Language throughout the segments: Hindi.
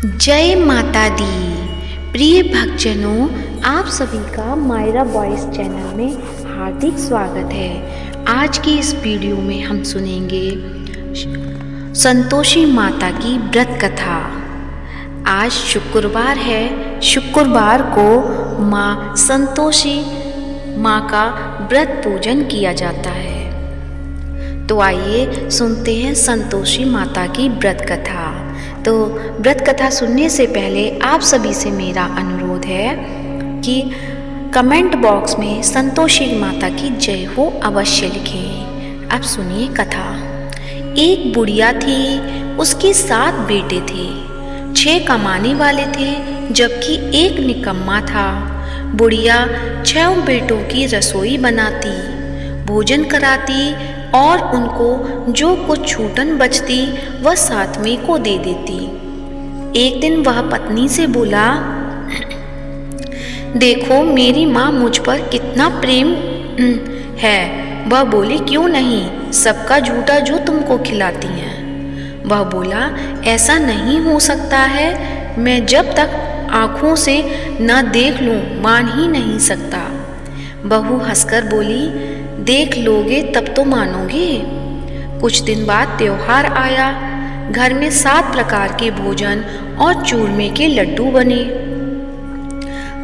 जय माता दी। प्रिय भक्तजनों, आप सभी का मायरा वॉइस चैनल में हार्दिक स्वागत है। आज की इस वीडियो में हम सुनेंगे संतोषी माता की व्रत कथा। आज शुक्रवार है। शुक्रवार को माँ संतोषी माँ का व्रत पूजन किया जाता है। तो आइए सुनते हैं संतोषी माता की व्रत कथा। तो व्रत कथा सुनने से पहले आप सभी से मेरा अनुरोध है कि कमेंट बॉक्स में संतोषी माता की जय हो अवश्य लिखें। अब सुनिए कथा। एक बुढ़िया थी, उसके 7 बेटे थे। 6 कमाने वाले थे जबकि एक निकम्मा था। बुढ़िया 6 बेटों की रसोई बनाती, भोजन कराती और उनको जो कुछ छूटन बचती वह 7वें को दे देती। एक दिन वह पत्नी से बोला, देखो मेरी माँ मुझ पर कितना प्रेम है। वह बोली, क्यों नहीं, सबका झूठा जो तुमको खिलाती हैं। वह बोला, ऐसा नहीं हो सकता है, मैं जब तक आँखों से न देख लूँ मान ही नहीं सकता। बहू हंसकर बोली, देख लोगे तब तो मानोगे। कुछ दिन बाद त्योहार आया। घर में 7 प्रकार के भोजन और चूरमे के लड्डू बने।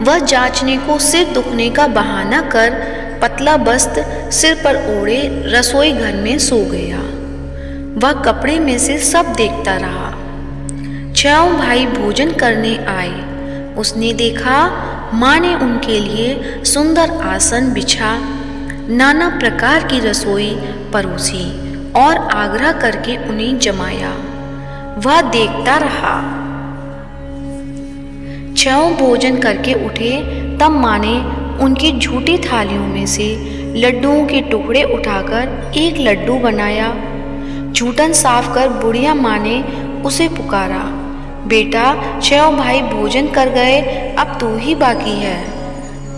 वह जांचने को सिर दुखने का बहाना कर पतला वस्त्र सिर पर ओढ़े रसोई घर में सो गया। वह कपड़े में से सब देखता रहा। 6 भाई भोजन करने आए। उसने देखा माँ ने उनके लिए सुंदर आसन बिछा, नाना प्रकार की रसोई परोसी और आग्रह करके उन्हें जमाया। वह देखता रहा। 6 भोजन करके उठे तब माँ ने उनकी झूठी थालियों में से लड्डुओं के टुकड़े उठाकर एक लड्डू बनाया। झूठन साफ कर बुढ़िया माँ ने उसे पुकारा, बेटा 6 भाई भोजन कर गए, अब तू ही बाकी है,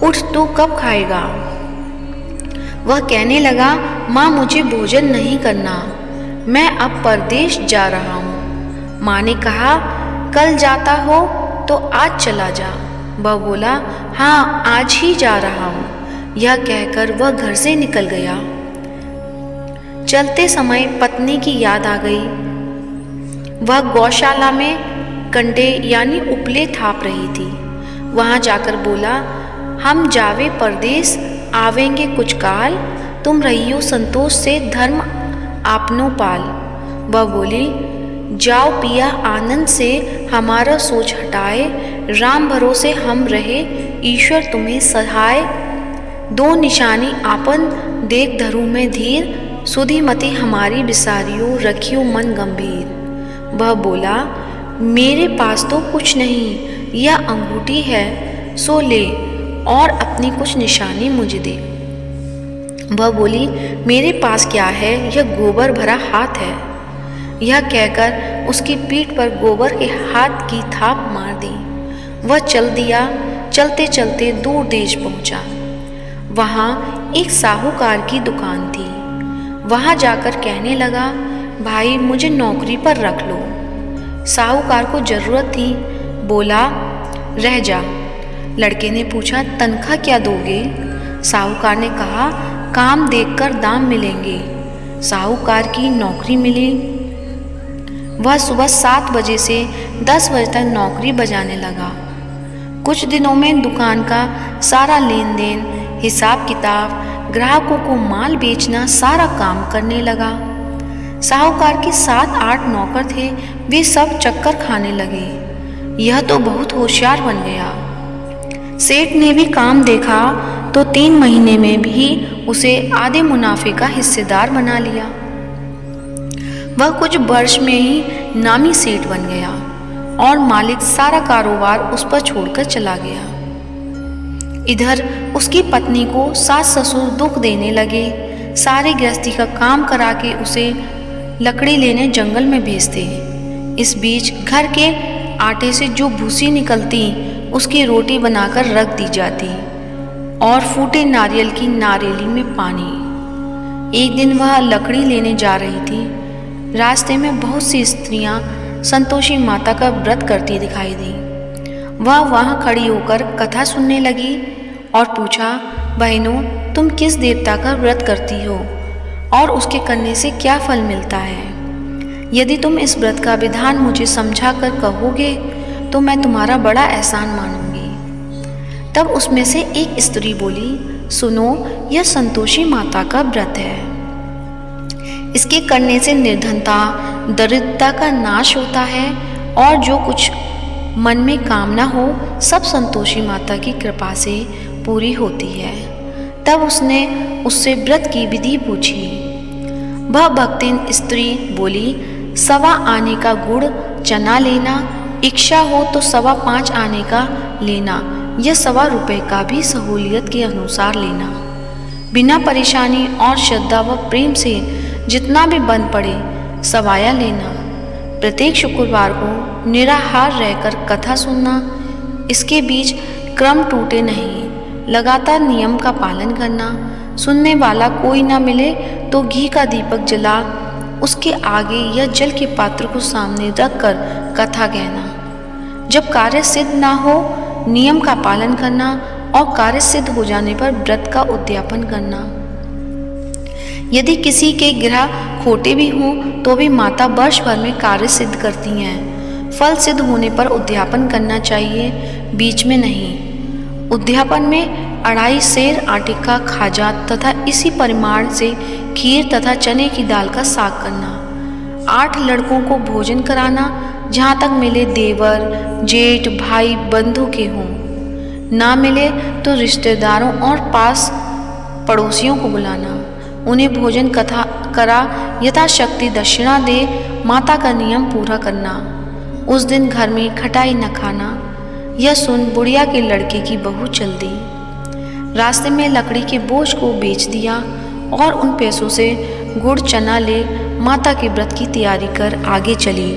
उठ तू कब खाएगा। वह कहने लगा, माँ मुझे भोजन नहीं करना, मैं अब परदेश जा रहा हूँ। माँ ने कहा, कल जाता हो तो आज चला जा। वह बोला, हाँ आज ही जा रहा हूँ। यह कहकर वह घर से निकल गया। चलते समय पत्नी की याद आ गई। वह गौशाला में कंडे यानी उपले थाप रही थी। वहाँ जाकर बोला, हम जावे परदेश, आवेंगे कुछ काल, तुम रहियो संतोष से धर्म आपनो पाल। वह बोली, जाओ पिया आनंद से हमारा सोच हटाए, राम भरोसे हम रहे, ईश्वर तुम्हें सहाय। 2 निशानी आपन देख धरू में धीर, सुधीमती हमारी बिसारियो, रखियो मन गंभीर। वह बोला, मेरे पास तो कुछ नहीं, यह अंगूठी है सो ले और अपनी कुछ निशानी मुझे दे। वह बोली, मेरे पास क्या है, यह गोबर भरा हाथ है। यह कहकर उसकी पीठ पर गोबर के हाथ की थाप मार दी। वह चल दिया। चलते चलते दूर देश पहुंचा। वहाँ एक साहूकार की दुकान थी। वहाँ जाकर कहने लगा, भाई मुझे नौकरी पर रख लो। साहूकार को जरूरत थी। बोला, रह जा। लड़के ने पूछा, तनख्वाह क्या दोगे। साहूकार ने कहा, काम देखकर दाम मिलेंगे। साहूकार की नौकरी मिली। वह सुबह 7 बजे से 10 बजे तक नौकरी बजाने लगा। कुछ दिनों में दुकान का सारा लेन देन, हिसाब किताब, ग्राहकों को माल बेचना सारा काम करने लगा। साहूकार के 7-8 नौकर थे, वे सब चक्कर खाने लगे। यह तो बहुत होशियार बन गया। सेठ ने भी काम देखा तो 3 महीने में भी उसे आधे मुनाफे का हिस्सेदार बना लिया। वह कुछ वर्ष में ही नामी सेठ बन गया और मालिक सारा कारोबार उस पर छोड़कर चला गया। इधर उसकी पत्नी को सास ससुर दुख देने लगे। सारे गृहस्थी का काम करा के उसे लकड़ी लेने जंगल में भेजते। इस बीच घर के आटे से जो भूसी निकलती उसकी रोटी बनाकर रख दी जाती और फूटे नारियल की नारियली में पानी। एक दिन वह लकड़ी लेने जा रही थी। रास्ते में बहुत सी स्त्रियां संतोषी माता का व्रत करती दिखाई दी। वह वहाँ खड़ी होकर कथा सुनने लगी और पूछा, बहनों, तुम किस देवता का व्रत करती हो और उसके करने से क्या फल मिलता है? यदि तुम इस व्रत का विधान मुझे समझा कर कहोगे तो मैं तुम्हारा बड़ा एहसान मानूंगी। तब उसमें से एक स्त्री बोली, सुनो, यह संतोषी माता का व्रत है। इसके करने से निर्धनता, दरिद्रता का नाश होता है और जो कुछ मन में कामना हो सब संतोषी माता की कृपा से पूरी होती है। तब उसने उससे व्रत की विधि पूछी। वह भक्तिन स्त्री बोली, 1.25 आने का गुड़ चना लेना, इच्छा हो तो 5.25 आने का लेना या 1.25 रुपये का भी सहूलियत के अनुसार लेना। बिना परेशानी और श्रद्धा व प्रेम से जितना भी बन पड़े सवाया लेना। प्रत्येक शुक्रवार को निराहार रहकर कथा सुनना। इसके बीच क्रम टूटे नहीं, लगातार नियम का पालन करना। सुनने वाला कोई ना मिले तो घी का दीपक जला उसके आगे या जल के पात्र को सामने रखकर कथा कहना। जब कार्य सिद्ध ना हो नियम का पालन करना और कार्य सिद्ध हो जाने पर व्रत का उद्यापन करना। यदि किसी के ग्रह खोटे भी हों तो भी माता वर्ष भर में कार्य सिद्ध करती हैं। फल सिद्ध होने पर उद्यापन करना चाहिए, बीच में नहीं। उद्यापन में 2.5 सेर आटे का खाजा तथा इसी परिमाण से खीर तथा चने की दाल का साग करना। 8 लड़कों को भोजन कराना, जहाँ तक मिले देवर, जेठ, भाई, बंधु के हों। ना मिले तो रिश्तेदारों और पास पड़ोसियों को बुलाना। उन्हें भोजन कथा करा यथाशक्ति दक्षिणा दे माता का नियम पूरा करना। उस दिन घर में खटाई न खाना। यह सुन बुढ़िया के लड़के की बहू चल दी। रास्ते में लकड़ी के बोझ को बेच दिया और उन पैसों से गुड़ चना ले माता के व्रत की तैयारी कर आगे चली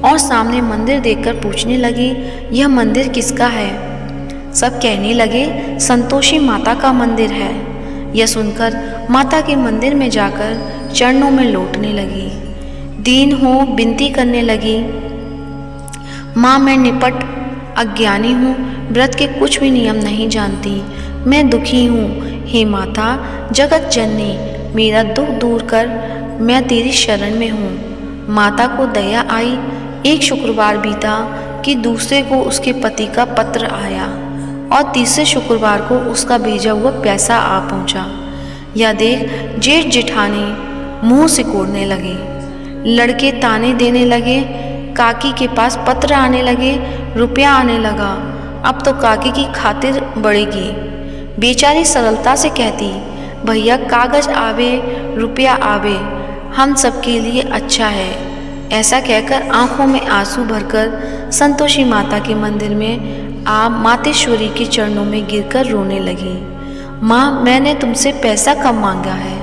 और सामने मंदिर देखकर पूछने लगी, यह मंदिर किसका है? सब कहने लगे, संतोषी माता का मंदिर है। यह सुनकर माता के मंदिर में जाकर चरणों में लौटने लगी। दीन हो विनती करने लगी, माँ, मैं निपट अज्ञानी हूँ, व्रत के कुछ भी नियम नहीं जानती, मैं दुखी हूँ। हे माता जगत जननी, मेरा दुख दूर कर, मैं तेरी शरण में हूँ। माता को दया आई। एक शुक्रवार बीता कि दूसरे को उसके पति का पत्र आया और तीसरे शुक्रवार को उसका भेजा हुआ पैसा आ पहुंचा। यह देख जेठ जेठानी मुंह सिकोड़ने लगे। लड़के ताने देने लगे। काकी के पास पत्र आने लगे, रुपया आने लगा। अब तो काकी की खातिर बढ़ेगी। बेचारी सरलता से कहती, भैया कागज आवे रुपया आवे, हम सबके लिए अच्छा है। ऐसा कहकर आंखों में आंसू भरकर संतोषी माता के मंदिर में आ मातेश्वरी के चरणों में गिरकर रोने लगी। माँ, मैंने तुमसे पैसा कम मांगा है,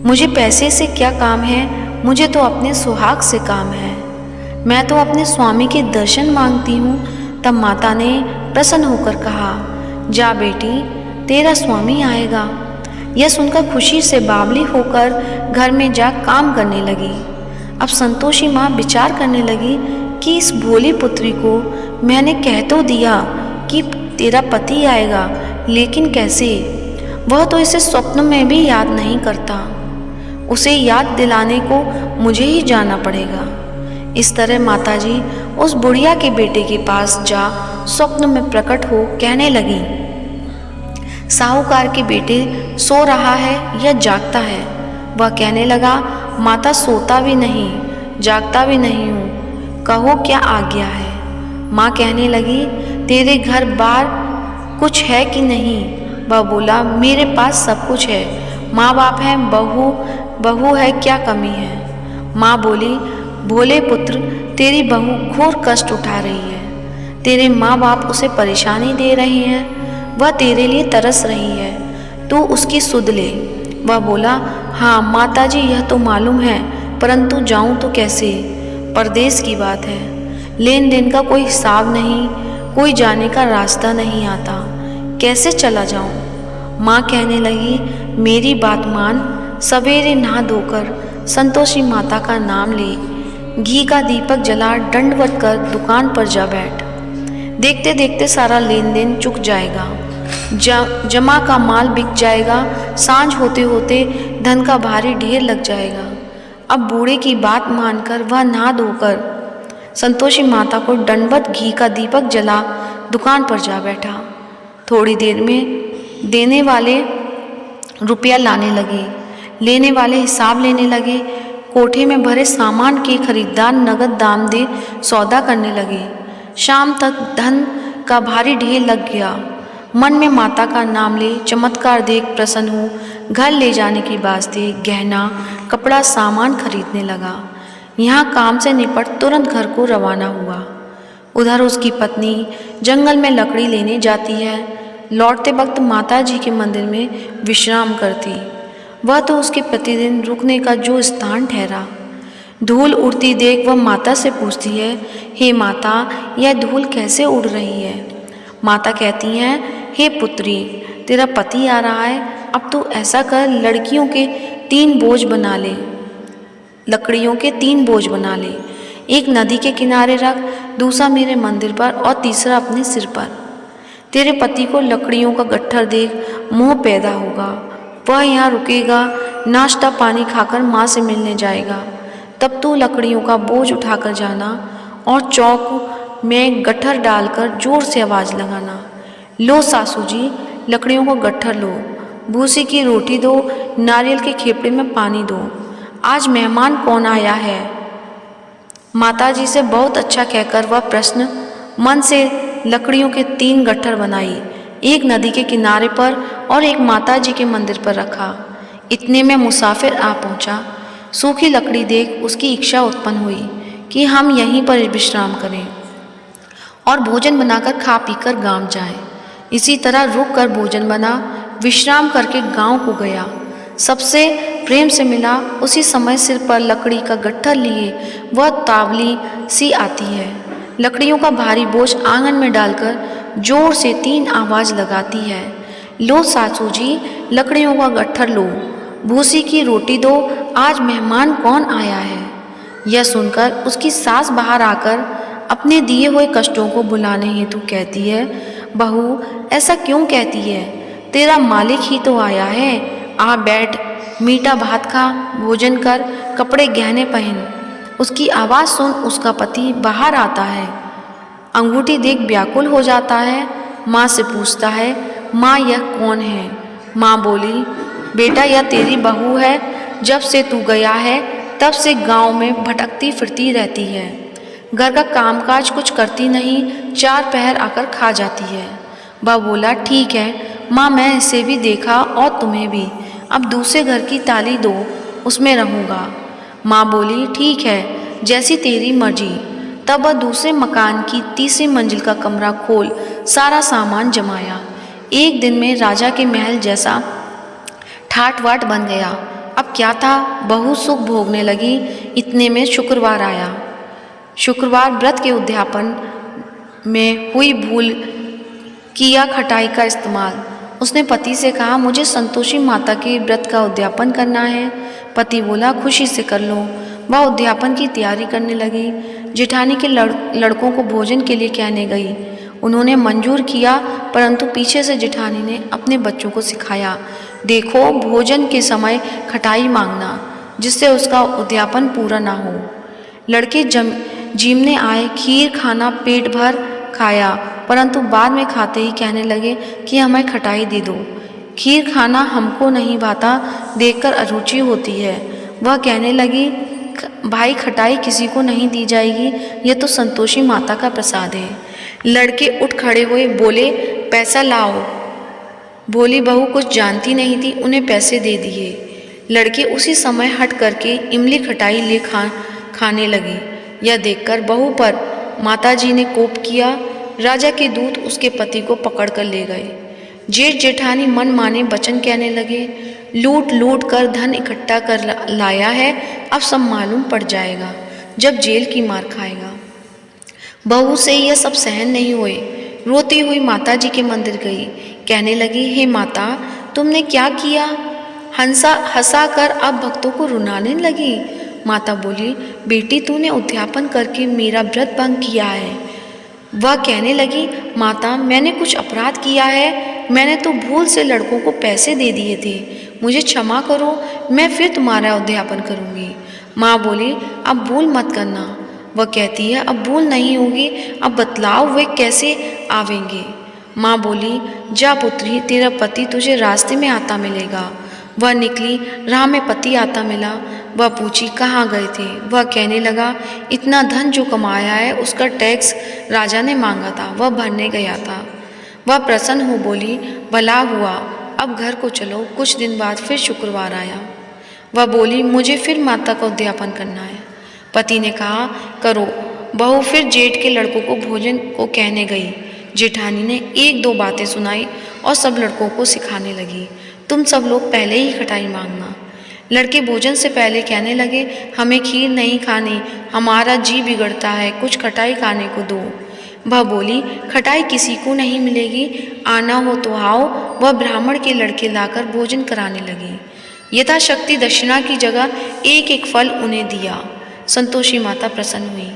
मुझे पैसे से क्या काम है, मुझे तो अपने सुहाग से काम है। मैं तो अपने स्वामी के दर्शन मांगती हूँ। तब माता ने प्रसन्न होकर कहा, जा बेटी, तेरा स्वामी आएगा। यह सुनकर खुशी से बावली होकर घर में जा काम करने लगी। अब संतोषी माँ विचार करने लगी कि इस भोली पुत्री को मैंने कह तो दिया कि तेरा पति आएगा, लेकिन कैसे? वह तो इसे स्वप्न में भी याद नहीं करता। उसे याद दिलाने को मुझे ही जाना पड़ेगा। इस तरह माताजी उस बुढ़िया के बेटे के पास जा स्वप्न में प्रकट हो कहने लगी, साहूकार के बेटे सो रहा है या जागता है? वह कहने लगा, माता सोता भी नहीं, जागता भी नहीं हूँ, कहो क्या आज्ञा है? माँ कहने लगी, तेरे घर बार कुछ है कि नहीं? वह बोला, मेरे पास सब कुछ है, माँ बाप हैं, बहू है, क्या कमी है? माँ बोली, भोले पुत्र, तेरी बहू घोर कष्ट उठा रही है। तेरे माँ बाप उसे परेशानी दे रहे हैं, वह तेरे लिए तरस रही है, तू उसकी सुध ले। वह बोला, हाँ माताजी, यह तो मालूम है, परंतु जाऊं तो कैसे? परदेश की बात है, लेन देन का कोई हिसाब नहीं, कोई जाने का रास्ता नहीं आता, कैसे चला जाऊं? माँ कहने लगी, मेरी बात मान, सवेरे नहा धोकर संतोषी माता का नाम ले, घी का दीपक जला दंडवत कर दुकान पर जा बैठ। देखते देखते सारा लेन देन चुक जाएगा, जमा का माल बिक जाएगा, सांझ होते होते धन का भारी ढेर लग जाएगा। अब बूढ़े की बात मानकर वह नहा धोकर संतोषी माता को दंडवत घी का दीपक जला दुकान पर जा बैठा। थोड़ी देर में देने वाले रुपया लाने लगे, लेने वाले हिसाब लेने लगे। कोठे में भरे सामान के खरीदार नगद दाम दे सौदा करने लगे। शाम तक धन का भारी ढेर लग गया। मन में माता का नाम ले चमत्कार देख प्रसन्न हो घर ले जाने की वास्ते गहना कपड़ा सामान खरीदने लगा। यहाँ काम से निपट तुरंत घर को रवाना हुआ। उधर उसकी पत्नी जंगल में लकड़ी लेने जाती है। लौटते वक्त माता जी के मंदिर में विश्राम करती। वह तो उसके प्रतिदिन रुकने का जो स्थान ठहरा। धूल उड़ती देख वह माता से पूछती है, हे माता, यह धूल कैसे उड़ रही है? माता कहती हैं, हे पुत्री, तेरा पति आ रहा है, अब तू ऐसा कर, लकड़ियों के 3 बोझ बना ले। एक नदी के किनारे रख, दूसरा मेरे मंदिर पर और तीसरा अपने सिर पर। तेरे पति को लकड़ियों का गट्ठर देख मोह पैदा होगा। वह यहाँ रुकेगा, नाश्ता पानी खाकर माँ से मिलने जाएगा। तब तू लकड़ियों का बोझ उठाकर जाना और चौक में गट्ठर डालकर जोर से आवाज़ लगाना, लो सासू जी, लकड़ियों को गट्ठर लो, भूसी की रोटी दो, नारियल के खेपड़े में पानी दो, आज मेहमान कौन आया है? माताजी से बहुत अच्छा कहकर वह प्रश्न मन से लकड़ियों के 3 गट्ठर बनाई, एक नदी के किनारे पर और एक माताजी के मंदिर पर रखा। इतने में मुसाफिर आ पहुंचा। सूखी लकड़ी देख उसकी इच्छा उत्पन्न हुई कि हम यहीं पर विश्राम करें और भोजन बनाकर खा पीकर गांव जाएं। इसी तरह रुक कर भोजन बना, विश्राम करके गांव को गया। सबसे प्रेम से मिला। उसी समय सिर पर लकड़ी का गट्ठर लिए वह तावली सी आती है। लकड़ियों का भारी बोझ आंगन में डालकर जोर से 3 आवाज़ लगाती है, लो सासू जी, लकड़ियों का गट्ठर लो, भूसी की रोटी दो, आज मेहमान कौन आया है? यह सुनकर उसकी सास बाहर आकर अपने दिए हुए कष्टों को भुलाने हेतु कहती है, बहू, ऐसा क्यों कहती है? तेरा मालिक ही तो आया है, आ बैठ, मीठा भात खा, भोजन कर, कपड़े गहने पहन। उसकी आवाज़ सुन उसका पति बाहर आता है। अंगूठी देख व्याकुल हो जाता है। माँ से पूछता है, माँ, यह कौन है? माँ बोली, बेटा, यह तेरी बहू है। जब से तू गया है तब से गांव में भटकती फिरती रहती है। घर का कामकाज कुछ करती नहीं, 4 पहर आकर खा जाती है। वह बोला, ठीक है माँ, मैं इसे भी देखा और तुम्हें भी। अब दूसरे घर की ताली दो, उसमें रहूँगा। माँ बोली, ठीक है, जैसी तेरी मर्जी। तब वह दूसरे मकान की 3री मंजिल का कमरा खोल सारा सामान जमाया। एक दिन में राजा के महल जैसा ठाट वाट बन गया। अब क्या था, बहुत सुख भोगने लगी। इतने में शुक्रवार आया। शुक्रवार व्रत के उद्यापन में हुई भूल किया खटाई का इस्तेमाल। उसने पति से कहा, मुझे संतोषी माता के व्रत का उद्यापन करना है। पति बोला, खुशी से कर लो। वह उद्यापन की तैयारी करने लगी। जेठानी के लड़कों को भोजन के लिए कहने गई। उन्होंने मंजूर किया, परंतु पीछे से जेठानी ने अपने बच्चों को सिखाया, देखो, भोजन के समय खटाई मांगना, जिससे उसका उद्यापन पूरा ना हो। लड़के जीमने आए, खीर खाना पेट भर खाया, परंतु बाद में खाते ही कहने लगे कि हमें खटाई दे दो। खीर खाना हमको नहीं भाता, देखकर अरुचि होती है। वह कहने लगी, भाई, खटाई किसी को नहीं दी जाएगी, यह तो संतोषी माता का प्रसाद है। लड़के उठ खड़े हुए, बोले, पैसा लाओ। भोली बहू कुछ जानती नहीं थी, उन्हें पैसे दे दिए। लड़के उसी समय हट करके इमली खटाई ले खाने लगे। यह देखकर बहू पर माताजी ने कोप किया। राजा के दूत उसके पति को पकड़ कर ले गए। जेठ जेठानी मन माने वचन कहने लगे, लूट लूट कर धन इकट्ठा कर लाया है, अब सब मालूम पड़ जाएगा जब जेल की मार खाएगा। बहू से यह सब सहन नहीं हुए। रोती हुई माताजी के मंदिर गई। कहने लगी, हे माता, तुमने क्या किया? हंसा कर अब भक्तों को रुलाने लगी। माता बोली, बेटी तूने उद्यापन करके मेरा व्रत भंग किया है। वह कहने लगी, माता मैंने कुछ अपराध किया है, मैंने तो भूल से लड़कों को पैसे दे दिए थे, मुझे क्षमा करो, मैं फिर तुम्हारा उद्यापन करूँगी। माँ बोली, अब भूल मत करना। वह कहती है, अब भूल नहीं होगी, अब बतलाओ वे कैसे आवेंगे। माँ बोली, जा पुत्री, तेरा पति तुझे रास्ते में आता मिलेगा। वह निकली, राह में पति आता मिला। वह पूछी, कहाँ गए थे? वह कहने लगा, इतना धन जो कमाया है उसका टैक्स राजा ने मांगा था, वह भरने गया था। वह प्रसन्न हो बोली, भला हुआ, अब घर को चलो। कुछ दिन बाद फिर शुक्रवार आया। वह बोली, मुझे फिर माता का उद्यापन करना है। पति ने कहा, करो। बहू फिर जेठ के लड़कों को भोजन को कहने गई। जेठानी ने एक दो बातें सुनाई और सब लड़कों को सिखाने लगी, तुम सब लोग पहले ही खटाई मांगना। लड़के भोजन से पहले कहने लगे, हमें खीर नहीं खानी, हमारा जी बिगड़ता है, कुछ खटाई खाने को दो। वह बोली, खटाई किसी को नहीं मिलेगी, आना हो तो आओ। वह ब्राह्मण के लड़के लाकर भोजन कराने लगी। यथाशक्ति दक्षिणा की जगह एक एक फल उन्हें दिया। संतोषी माता प्रसन्न हुई।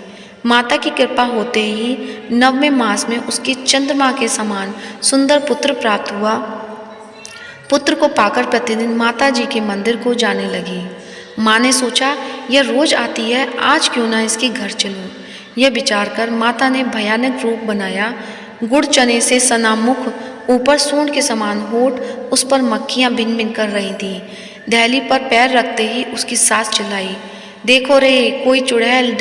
माता की कृपा होते ही 9वें मास में उसके चंद्रमा के समान सुंदर पुत्र प्राप्त हुआ। पुत्र को पाकर प्रतिदिन माता जी के मंदिर को जाने लगी। माँ ने सोचा, यह रोज आती है, आज क्यों ना इसके घर चलूं। यह विचार कर माता ने भयानक रूप बनाया। गुड़ चने से सना मुख, ऊपर सूंड के समान होठ, उस पर मक्खियाँ भिन भिन कर रही थीं। दहली पर पैर रखते ही उसकी सास चिल्लाई, देखो रे, कोई चुड़ैल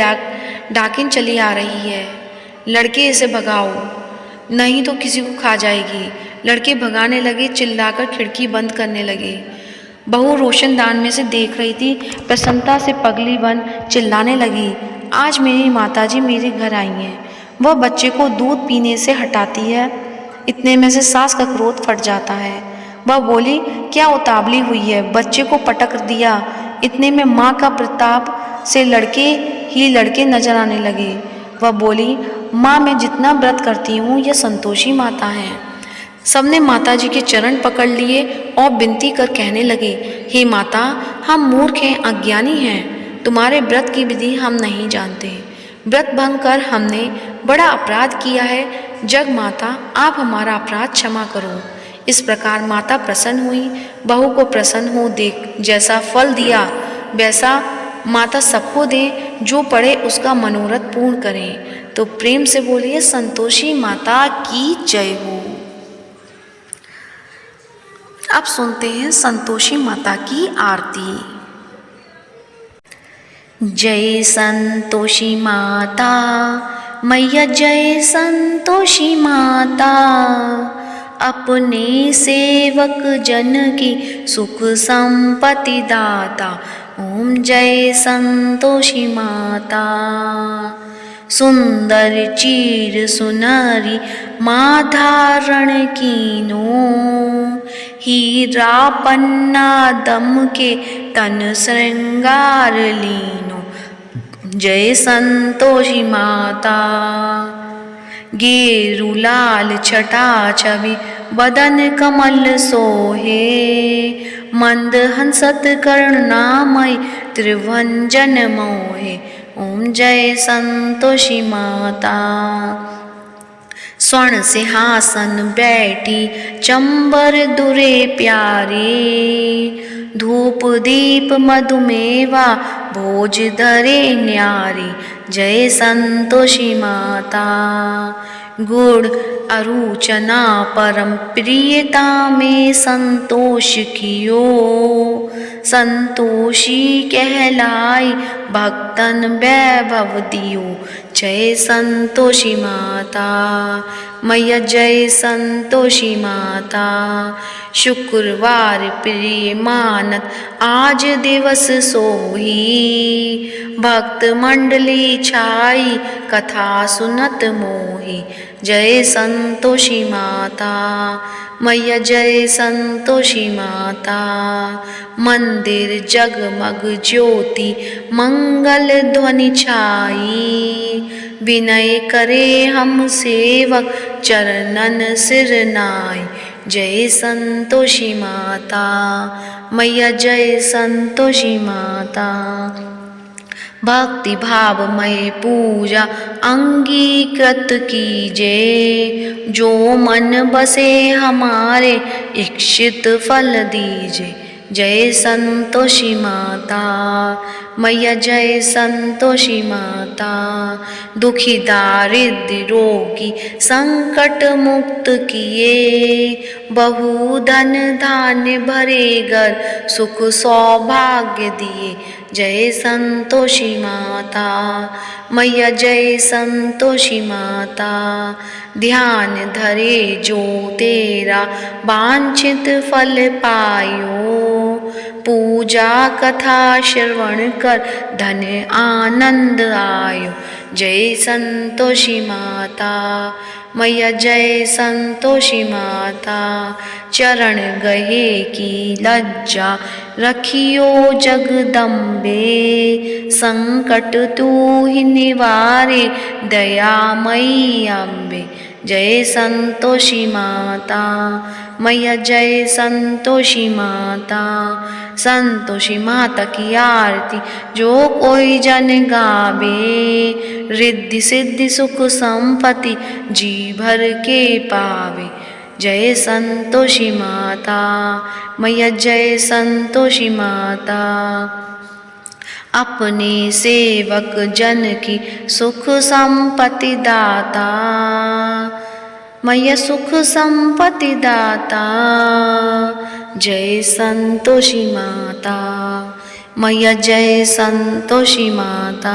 डाकिन चली आ रही है, लड़के इसे भगाओ, नहीं तो किसी को खा जाएगी। लड़के भगाने लगे, चिल्लाकर खिड़की बंद करने लगे। बहू रोशनदान में से देख रही थी, प्रसन्नता से पगली बन चिल्लाने लगी, आज मेरी माताजी मेरे घर आई हैं। वह बच्चे को दूध पीने से हटाती है, इतने में से सास का क्रोध फट जाता है। वह बोली, क्या उतावली हुई है, बच्चे को पटक दिया। इतने में माँ का प्रताप से लड़के नजर आने लगे। वह बोली, माँ मैं जितना व्रत करती हूँ यह संतोषी माता हैं। सबने माता जी के चरण पकड़ लिए और विनती कर कहने लगे, हे माता, हम मूर्ख हैं, अज्ञानी हैं, तुम्हारे व्रत की विधि हम नहीं जानते। व्रत भंग कर हमने बड़ा अपराध किया है, जग माता आप हमारा अपराध क्षमा करो। इस प्रकार माता प्रसन्न हुई। बहू को प्रसन्न हो देख जैसा फल दिया वैसा माता सबको दे, जो पढ़े उसका मनोरथ पूर्ण करें। तो प्रेम से बोलिए, संतोषी माता की जय हो। अब सुनते हैं संतोषी माता की आरती। जय संतोषी माता मैया, जय संतोषी माता, अपने सेवक जन की सुख संपत्ति दाता। ओम जय संतोषी माता। सुंदर चीर सुनरी माँ धारण कीनो, हीरा पन्ना दम के तन श्रृंगार लीनो। जय संतोषी माता। गेरु लाल छटा छवि बदन कमल सोहे, मंद हंसत करुणामय त्रिभंजन मोहे। ओम जय संतोषी माता। स्वर्ण सिंहासन बैठी चंबर दुरे प्यारे, धूप दीप मधुमेवा भोज धरे न्यारी। जय संतोषी माता। गुड़ अरुचना परम प्रियता में संतोष कियो, संतोषी कहलाई भक्तन वैभव दियो। जय संतोषी माता मैया, जय संतोषी माता। शुक्रवार प्रिय मानत आज दिवस सोही, भक्त मंडली छाई कथा सुनत मोही। जय संतोषी माता मैया, जय संतोषी माता। मंदिर जगमग ज्योति मंगल ध्वनि छाई, विनय करे हम सेवक चरणन सिर नाई। जय संतोषी माता मैया, जय संतोषी माता। भक्ति भावमय पूजा अंगीकृत कीजे, जो मन बसे हमारे इच्छित फल दीजे। जय संतोषी माता मैया, जय संतोषी माता। दुखी दारिद्र रोगी संकट मुक्त किए, बहु धन धान्य भरे घर सुख सौभाग्य दिए। जय संतोषी माता मैया, जय संतोषी माता। ध्यान धरे जो तेरा वांछित फल पायो, पूजा कथा श्रवण कर धन आनंद आयो। जय संतोषी माता मैया, जय संतोषी माता। चरण गहे की लज्जा रखियो जगदम्बे, संकट तू ही निवारे दयामयी अम्बे। जय संतोषी माता मैया, जय संतोषी माता। संतोषी माता की आरती जो कोई जन गावे, रिद्धि सिद्धि सुख संपत्ति जी भर के पावे। जय संतोषी माता मैया, जय संतोषी माता। अपने सेवक जन की सुख संपत्ति दाता मैया, सुख संपत्ति दाता। जय संतोषी माता मैया, जय संतोषी माता।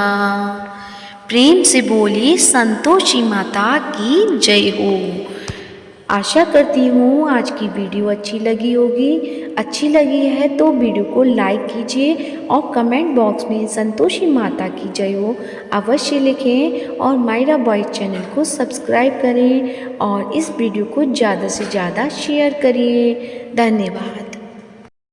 प्रेम से बोलिए संतोषी माता की जय हो। आशा करती हूँ आज की वीडियो अच्छी लगी होगी। अच्छी लगी है तो वीडियो को लाइक कीजिए और कमेंट बॉक्स में संतोषी माता की जय हो अवश्य लिखें, और मायरा बॉयज चैनल को सब्सक्राइब करें और इस वीडियो को ज़्यादा से ज़्यादा शेयर करिए। धन्यवाद।